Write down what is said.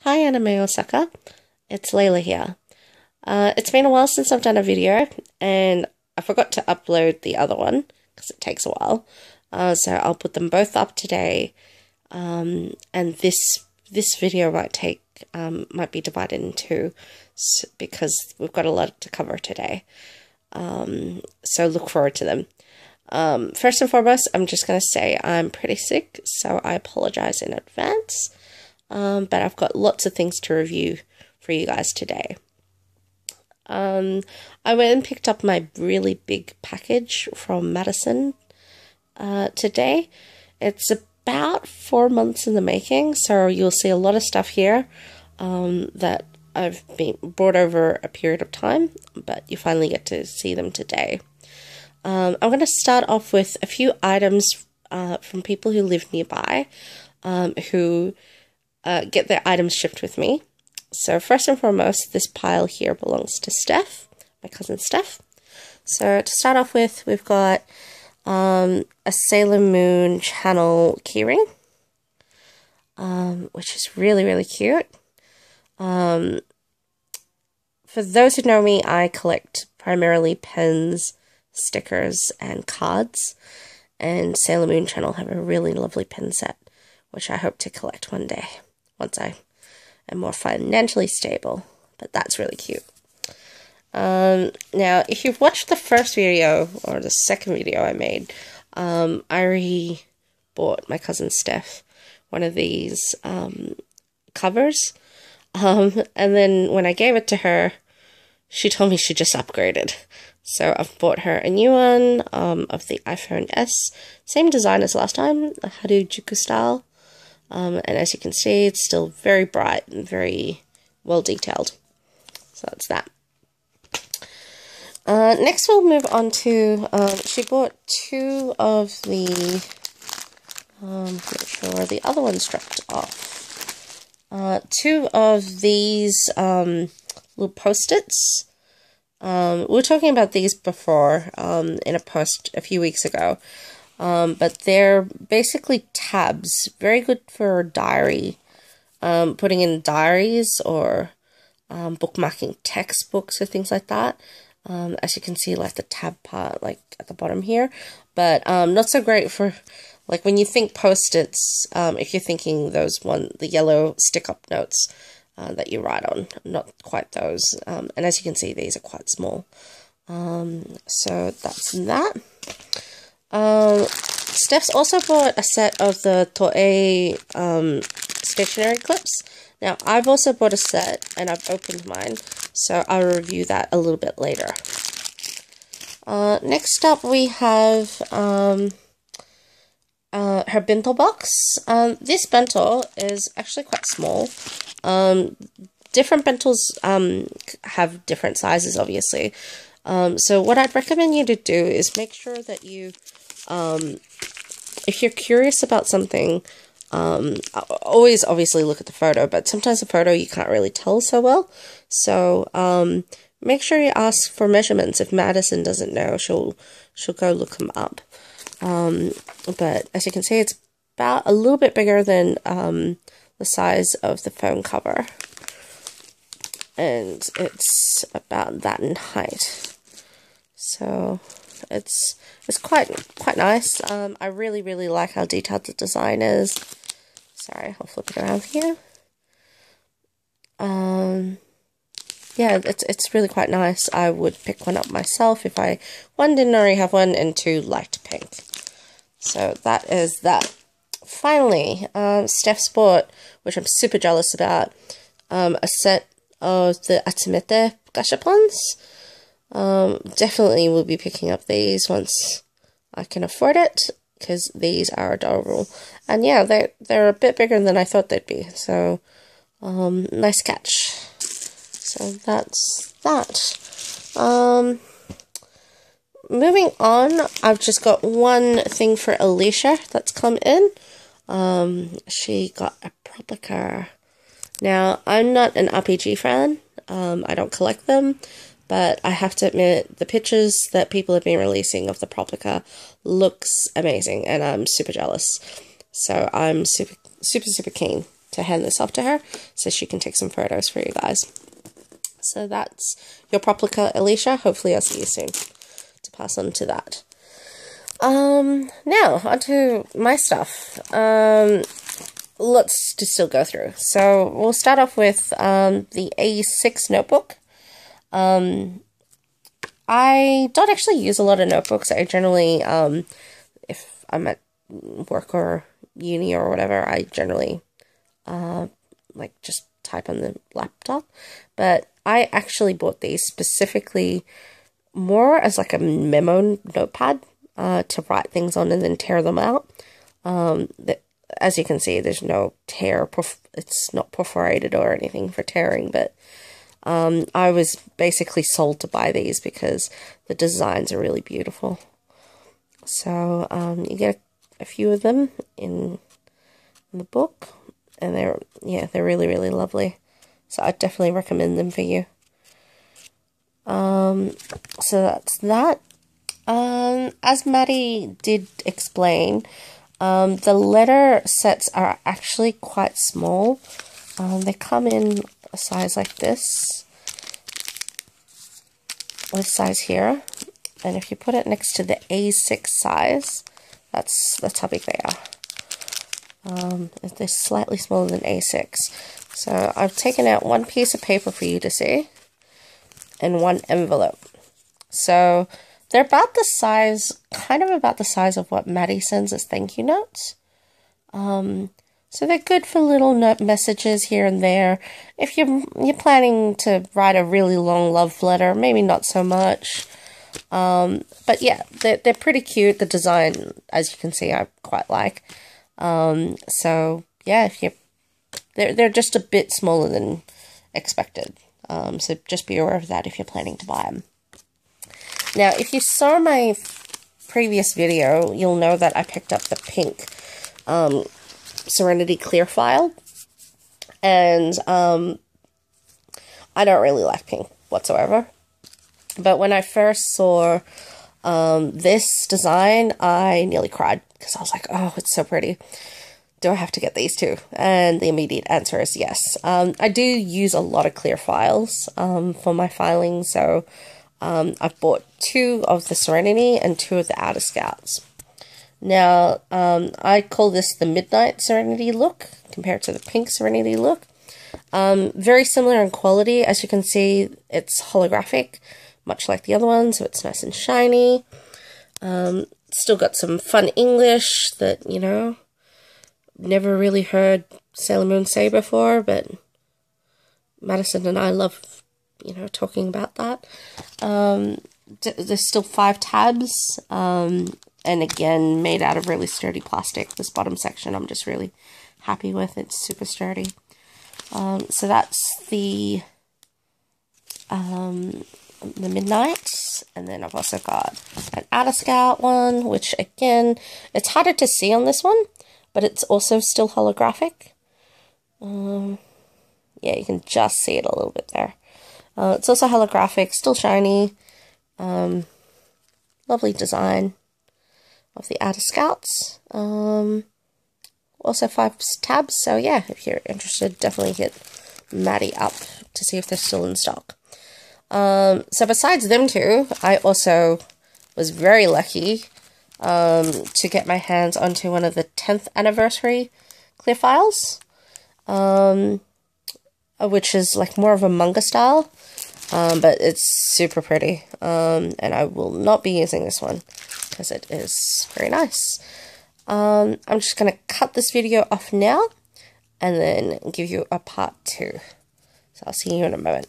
Hi Anime Osaka, it's Layla here. It's been a while since I've done a video, and I forgot to upload the other one, because it takes a while. So I'll put them both up today, and this video might be divided in two, because we've got a lot to cover today. So look forward to them. First and foremost, I'm just going to say I'm pretty sick, so I apologize in advance. But I've got lots of things to review for you guys today. I went and picked up my really big package from Madison today. It's about 4 months in the making, so you'll see a lot of stuff here that I've been brought over a period of time, but you finally get to see them today. I'm going to start off with a few items from people who live nearby, who get their items shipped with me. So first and foremost, this pile here belongs to Steph, my cousin Steph. So to start off with, we've got a Sailor Moon channel keyring, which is really, really cute. For those who know me, I collect primarily pens, stickers, and cards, and Sailor Moon channel have a really lovely pin set, which I hope to collect one day, once I am more financially stable, but that's really cute. Now, if you've watched the first video, or the second video I made, I already bought my cousin Steph one of these covers, and then when I gave it to her, she told me she just upgraded. So I've bought her a new one of the iPhone S, same design as last time, the Harajuku style. And as you can see, it's still very bright and very well detailed. So that's that. Next we'll move on to, she bought two of the, make sure the other one's dropped off. Two of these little post-its. We were talking about these before in a post a few weeks ago. But they're basically tabs, very good for diary, putting in diaries or bookmarking textbooks or things like that. As you can see, like the tab part, like at the bottom here, but not so great for, like, when you think post-its, if you're thinking the yellow stick-up notes that you write on, not quite those. And as you can see, these are quite small. So that's that. Steph's also bought a set of the Toei stationery clips. Now, I've also bought a set, and I've opened mine, so I'll review that a little bit later. Next up, we have her bentou box. This bentou is actually quite small. Different bentous have different sizes, obviously. So what I'd recommend you to do is make sure that you, if you're curious about something, always obviously look at the photo, but sometimes the photo you can't really tell so well. So make sure you ask for measurements. If Madison doesn't know, she'll go look them up. But as you can see, it's about a little bit bigger than the size of the phone cover, and it's about that in height. So it's quite nice. I really like how detailed the design is. Sorry, I'll flip it around here. Yeah, it's really quite nice. I would pick one up myself if I, one, didn't already have one, and two, liked pink. So that is that. Finally, Steph's bought, which I'm super jealous about, a set of the Atsumete gasapons. Definitely will be picking up these once I can afford it, because these are adorable. And yeah, they're a bit bigger than I thought they'd be, so nice catch. So that's that. Moving on, I've just got one thing for Alicia that's come in. She got a Proplica. Now, I'm not an RPG fan. I don't collect them, but I have to admit, the pictures that people have been releasing of the Proplica looks amazing, and I'm super jealous. So I'm super keen to hand this off to her so she can take some photos for you guys. So that's your Proplica, Alicia. Hopefully I'll see you soon to pass on to that. Now, onto my stuff. Let's just still go through. So we'll start off with the A6 notebook. I don't actually use a lot of notebooks. I generally, if I'm at work or uni or whatever, I generally like just type on the laptop. But I actually bought these specifically more as like a memo notepad to write things on and then tear them out. As you can see, there's no tear. It's not perforated or anything for tearing, but I was basically sold to buy these because the designs are really beautiful. So you get a few of them in the book, and they're really, really lovely. So I definitely recommend them for you. So that's that. As Maddie did explain, the letter sets are actually quite small. They come in a size like this size here, and if you put it next to the A6 size, that's how big they are. They're slightly smaller than A6. So I've taken out one piece of paper for you to see, and one envelope. So they're about the size, kind of about the size of what Maddie sends as thank you notes. So they're good for little note messages here and there. If you're planning to write a really long love letter, maybe not so much. But yeah, they're pretty cute. The design, as you can see, I quite like. So yeah, they're just a bit smaller than expected. So just be aware of that if you're planning to buy them. Now, if you saw my previous video, you'll know that I picked up the pink Serenity clear file, and I don't really like pink whatsoever, but when I first saw this design, I nearly cried because I was like, oh, it's so pretty. Do I have to get these too? And the immediate answer is yes. I do use a lot of clear files for my filing, so I've bought 2 of the Serenity and 2 of the Outer Scouts. Now, I call this the Midnight Serenity look compared to the pink Serenity look. Very similar in quality. As you can see, it's holographic, much like the other one, so it's nice and shiny. Still got some fun English that, you know, never really heard Sailor Moon say before, but Madison and I love, you know, talking about that. There's still 5 tabs, and again, made out of really sturdy plastic. This bottom section I'm just really happy with. It's super sturdy. So that's the Midnight, and then I've also got an Outer Scout one, which again, it's harder to see on this one, but it's also still holographic. Yeah, you can just see it a little bit there. It's also holographic, still shiny. Lovely design of the Outer Scouts. Also 5 tabs, so yeah, if you're interested, definitely hit Maddie up to see if they're still in stock. So besides them 2, I also was very lucky to get my hands onto one of the 10th anniversary clear files, which is like more of a manga style, but it's super pretty, and I will not be using this one because it is very nice. I'm just going to cut this video off now and then give you a part 2. So I'll see you in a moment.